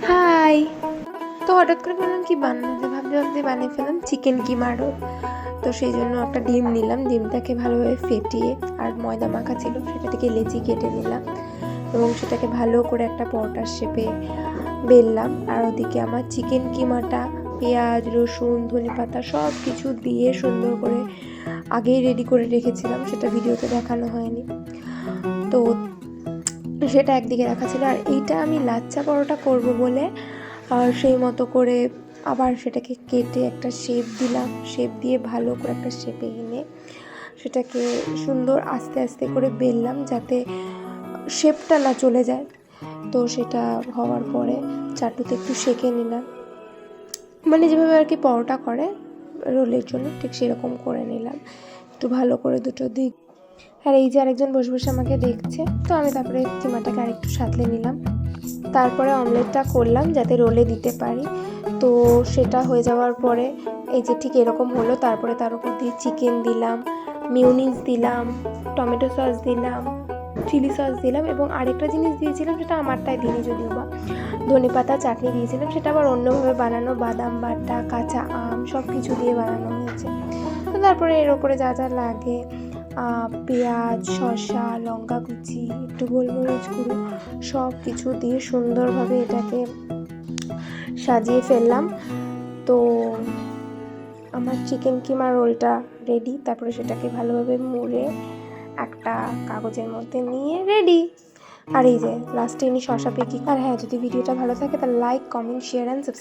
High! তো হঠাৎ করে ভাবলাম কি বানানো যায়, ভাবতে ভাবতে বানিয়ে ফেললাম চিকেন কিমা রোল। তো সেই জন্য একটা ডিম নিলাম, ডিমটাকে ভালোভাবে ফেটিয়ে আর ময়দা মাখা ছিল সেটা থেকে লেচি কেটে নিলাম এবং সেটাকে ভালো করে একটা পরোটার শেপে বেললাম। আর ওদিকে আমার চিকেন কিমাটা পেঁয়াজ, রসুন, ধনেপাতা সব কিছু দিয়ে সুন্দর করে আগেই রেডি করে রেখেছিলাম, সেটা ভিডিওতে দেখানো হয়নি। তো সেটা একদিকে রাখা ছিল। আর এইটা আমি লাচ্ছা পরোটা করব বলে আর সেই মতো করে আবার সেটাকে কেটে একটা শেপ দিলাম, শেপ দিয়ে ভালো করে একটা শেপে এনে সেটাকে সুন্দর আস্তে আস্তে করে বেললাম যাতে শেপটা না চলে যায়। তো সেটা হওয়ার পরে চাটুতে একটু সেঁকে নিলাম, মানে যেভাবে আর কি পরোটা করে রোলের জন্য ঠিক সেরকম করে নিলাম একটু ভালো করে দুটো দিক। আর এই যে আরেকজন বসে বসে আমাকে দেখছে, তো আমি তারপরে কিমাটাকে আরেকটু সাঁতলে নিলাম, তারপরে অমলেটটা করলাম যাতে রোলে দিতে পারি। তো সেটা হয়ে যাওয়ার পরে এই যে ঠিক এরকম হলো, তারপরে তার উপর দিয়ে চিকেন দিলাম, মিউনিস দিলাম, টমেটো সস দিলাম, চিলি সস দিলাম এবং আরেকটা জিনিস দিয়েছিলাম সেটা আমারটাই দিইনি যদিও বা, ধনেপাতা চাটনি দিয়েছিলাম, সেটা আবার অন্যভাবে বানানো, বাদাম বাটা, কাঁচা আম সব কিছু দিয়ে বানানো হয়েছে। তো তারপরে এর ওপরে যা যা লাগে পেঁয়াজ, শসা, লঙ্কা কুচি, একটু গোলমরিচ গুঁড়ো সব কিছু দিয়ে সুন্দরভাবে এটাকে সাজিয়ে ফেললাম। তো আমার চিকেন কিমা রোলটা রেডি। তারপরে সেটাকে ভালোভাবে মুড়ে একটা কাগজের মধ্যে নিয়ে রেডি। আর এই যে লাস্টে ইনি শসা পেঁকি। আর হ্যাঁ, যদি ভিডিওটা ভালো থাকে তাহলে like, comment, share and subscribe.